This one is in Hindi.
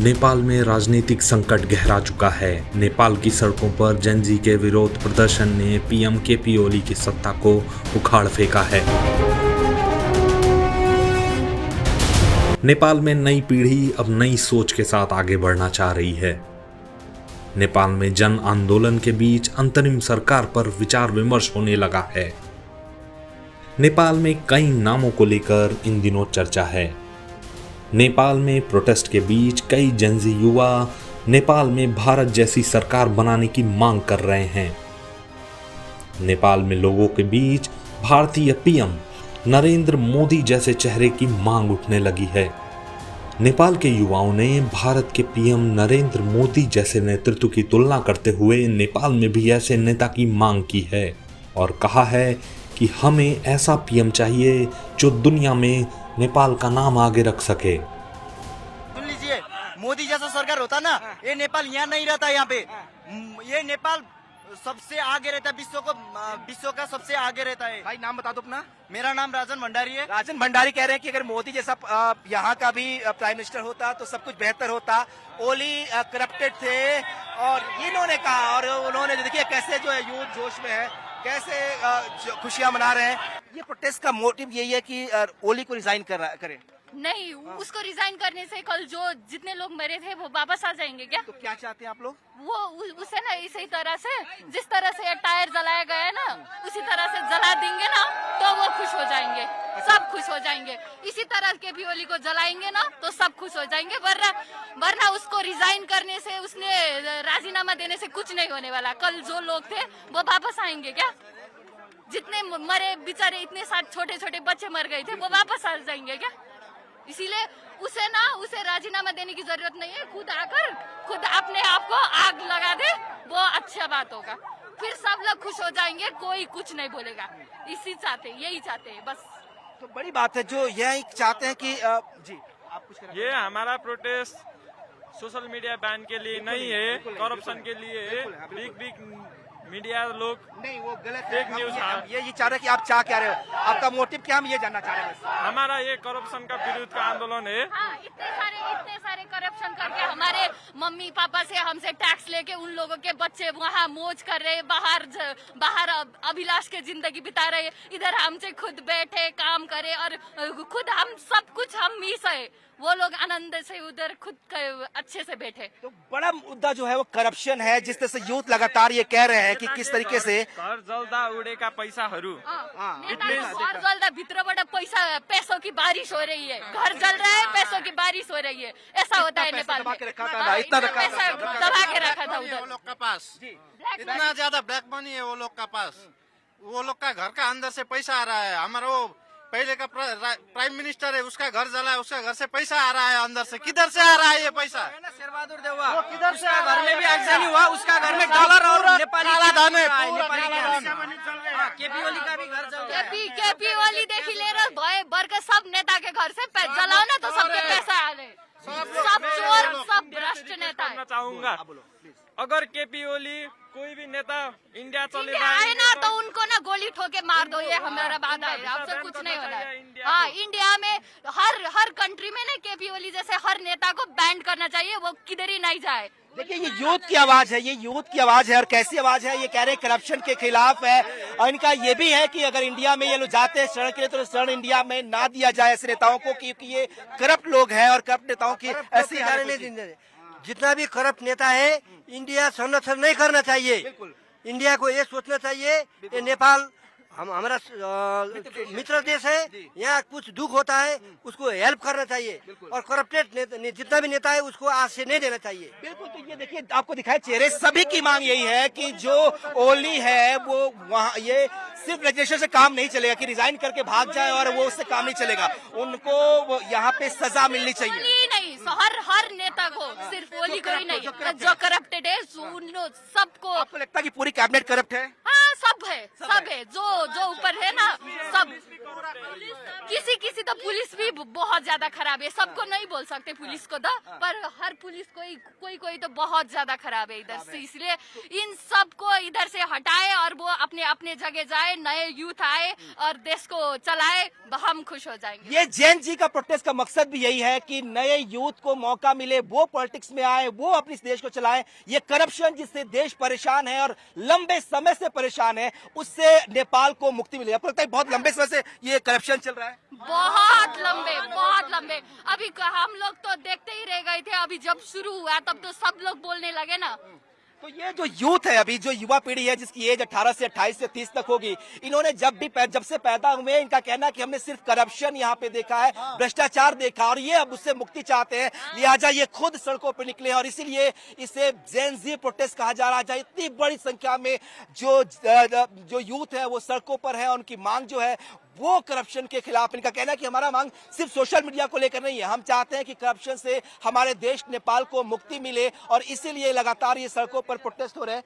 नेपाल में राजनीतिक संकट गहरा चुका है। नेपाल की सड़कों पर जेनजी के विरोध प्रदर्शन ने पीएम केपी ओली की सत्ता को उखाड़ फेंका है। नेपाल में नई पीढ़ी अब नई सोच के साथ आगे बढ़ना चाह रही है। नेपाल में जन आंदोलन के बीच अंतरिम सरकार पर विचार विमर्श होने लगा है। नेपाल में कई नामों को लेकर इन दिनों चर्चा है। नेपाल में प्रोटेस्ट के बीच कई जेनजी युवा नेपाल में भारत जैसी सरकार बनाने की मांग कर रहे हैं। नेपाल में लोगों के बीच भारतीय पीएम नरेंद्र मोदी जैसे चेहरे की मांग उठने लगी है। नेपाल के युवाओं ने भारत के पीएम नरेंद्र मोदी जैसे नेतृत्व की तुलना करते हुए नेपाल में भी ऐसे नेता की मांग की है और कहा है कि हमें ऐसा पीएम चाहिए जो दुनिया में नेपाल का नाम आगे रख सके। सुन लीजिए, मोदी जैसा सरकार होता ना, ये नेपाल यहाँ नहीं रहता। यहाँ पे ये नेपाल सबसे आगे रहता है, विश्व का सबसे आगे रहता है। भाई नाम बता दो अपना। मेरा नाम राजन भंडारी है। राजन भंडारी कह रहे हैं कि अगर मोदी जैसा यहाँ का भी प्राइम मिनिस्टर होता तो सब कुछ बेहतर होता। ओली करप्टेड थे और इन्होंने कहा, और उन्होंने देखिए कैसे जो है यूथ जोश में है, कैसे खुशियां मना रहे हैं। ये प्रोटेस्ट का मोटिव यही है कि ओली को रिजाइन करें। नहीं, उसको रिजाइन करने से कल जो जितने लोग मरे थे वो वापस आ जाएंगे क्या? तो क्या चाहते हैं आप लोग? वो उसे ना इसी तरह से, जिस तरह से टायर जलाया गया है ना, उसी तरह से जला देंगे ना तो वो खुश हो जाएंगे, सब खुश हो जाएंगे। इसी तरह के भी ओली को जलाएंगे ना तो सब खुश हो जाएंगे। वरना उसको रिजाइन करने से, उसने राजीनामा देने से कुछ नहीं होने वाला। कल जो लोग थे वो वापस आएंगे क्या? जितने मरे बेचारे, इतने साथ छोटे छोटे बच्चे मर गए थे, वो वापस आ जाएंगे क्या? इसीलिए उसे राजीनामा देने की जरूरत नहीं है। खुद अपने आप को आग लगा दे, वो अच्छा बात होगा। फिर सब लोग खुश हो जाएंगे, कोई कुछ नहीं बोलेगा। यही चाहते हैं बस। तो बड़ी बात है जो यही चाहते हैं कि जी आप कुछ ये हमारा प्रोटेस्ट सोशल मीडिया बैन के लिए नहीं है, करप्शन के लिए है। बिग मीडिया लोग नहीं, वो गलत फेक है। न्यूज ये चाह रहे हैं कि आप चाह क्या रहे हो, आपका मोटिव क्या, हम ये जानना चाह रहे हैं। हमारा ये करप्शन का विरुद्ध का आंदोलन है। हाँ, इतने सारे करप्शन करके हमारे मम्मी पापा से हमसे टैक्स लेके उन लोगों के बच्चे वहाँ मौज कर रहे, बाहर अभिलाष के जिंदगी बिता रहे। इधर हमसे खुद बैठे काम करे और खुद हम सब कुछ हम ही सहे। वो लोग आनंद से उधर खुद अच्छे से बैठे। तो बड़ा मुद्दा जो है वो करप्शन है, जिस तरह से यूथ लगातार ये कह रहे हैं कि किस तरीके से घर जल्दा उड़ेका पैसाहरू। घर जल्दा भित्रबाट पैसों की बारिश हो रही है। घर जल रहा है, पैसों की बारिश हो रही है। ऐसा होता है नेपाल में। इतना पैसा दबा के रखा था उधर। वो लोग का पास इतना ज्यादा ब्लैक मनी है वो लोग का पास। वो लोग का घर का अंदर से पैसा आ रहा है। हमारा वो पहले का प्राइम मिनिस्टर है, उसका घर जला है, उसका घर से पैसा आ रहा है अंदर से। किधर से आ रहा है ये पैसा? शेरबहादुर देवा, वो किधर से घर में भी आगजनी हुआ, उसका घर में डॉलर और नेपाली धन है। केपी ओली का भी घर जल गया। केपी ओली देखी ले रहे भय भर के सब नेता के घर से जलाओ ना तो सबके पैसा आ रहे। सब चोर, सब भ्रष्ट नेता है। चाहूंगा अगर केपी ओली कोई भी नेता इंडिया चले आए ना तो उनको ना गोली ठोके मार दो, ये हमारा वादा है। आपसे कुछ नहीं होना है। हाँ, इंडिया में हर कंट्री में ना केपी ओली जैसे हर नेता को बैंड करना चाहिए, वो किधर ही नहीं जाए। देखिए ये यूथ की आवाज है, ये यूथ की आवाज है। और कैसी आवाज है? ये कह रहे हैं करप्शन के खिलाफ है। और इनका ये भी है कि अगर इंडिया में ये लोग जाते हैं शरण के लिए तो शरण इंडिया में ना दिया जाए ऐसे नेताओं को, क्योंकि ये करप्ट लोग हैं और करप्ट नेताओं की ऐसी जितना भी करप्ट नेता है, इंडिया संरक्षण नहीं करना चाहिए। इंडिया को ये सोचना चाहिए कि नेपाल हमारा मित्र देश है, यहाँ कुछ दुख होता है उसको हेल्प करना चाहिए और करप्टेड जितना भी नेता है उसको आज से नहीं देना चाहिए। बिल्कुल। तो ये देखिए आपको दिखाए चेहरे, सभी की मांग यही है कि जो ओली है वो वहाँ, ये सिर्फ रजिस्ट्रेशन से काम नहीं चलेगा कि रिजाइन करके भाग जाए और वो उससे काम नहीं चलेगा। उनको यहाँ पे सजा मिलनी चाहिए। नहीं, हर नेता को, सिर्फ ओली को ही नहीं, जो करप्टेड है सबको। आपको लगता है कि पूरी कैबिनेट करप्ट है? हाँ, सब है जो ऊपर है ना, सब किसी किसी तो पुलिस भी बहुत ज्यादा खराब है, सबको नहीं बोल सकते पुलिस को तो, पर हर पुलिस कोई तो बहुत ज्यादा खराब है इधर से, इसलिए इन सबको इधर से हटाए और वो अपने अपने जगह जाए, नए यूथ आए और देश को चलाए, हम खुश हो जाएंगे। ये जैन जी का प्रोटेस्ट का मकसद भी यही है कि नए यूथ को मौका मिले, वो पॉलिटिक्स में आए, वो अपने देश को चलाएं। ये करप्शन जिससे देश परेशान है और लंबे समय से परेशान है, उससे नेपाल को मुक्ति मिले। आपको लगता है बहुत लंबे समय से ये करप्शन चल रहा है? बहुत लंबे। अभी हम लोग तो देखते ही रह गए थे, अभी जब शुरू हुआ तब तो सब लोग बोलने लगे ना। तो ये जो यूथ है, अभी जो युवा पीढ़ी है जिसकी एज 18 से 28 से 30 तक होगी, इन्होंने जब से पैदा हुए इनका कहना है कि हमने सिर्फ करप्शन यहाँ पे देखा है, भ्रष्टाचार देखा, और ये अब उससे मुक्ति चाहते हैं, लिहाजा ये खुद सड़कों पे निकले और इसीलिए इसे जेन जी प्रोटेस्ट कहा जा रहा है। इतनी बड़ी संख्या में जो यूथ है वो सड़कों पर है, उनकी मांग जो है वो करप्शन के खिलाफ। इनका कहना है कि हमारा मांग सिर्फ सोशल मीडिया को लेकर नहीं है, हम चाहते हैं कि करप्शन से हमारे देश नेपाल को मुक्ति मिले और इसीलिए लगातार ये सड़कों पर प्रोटेस्ट हो रहे हैं।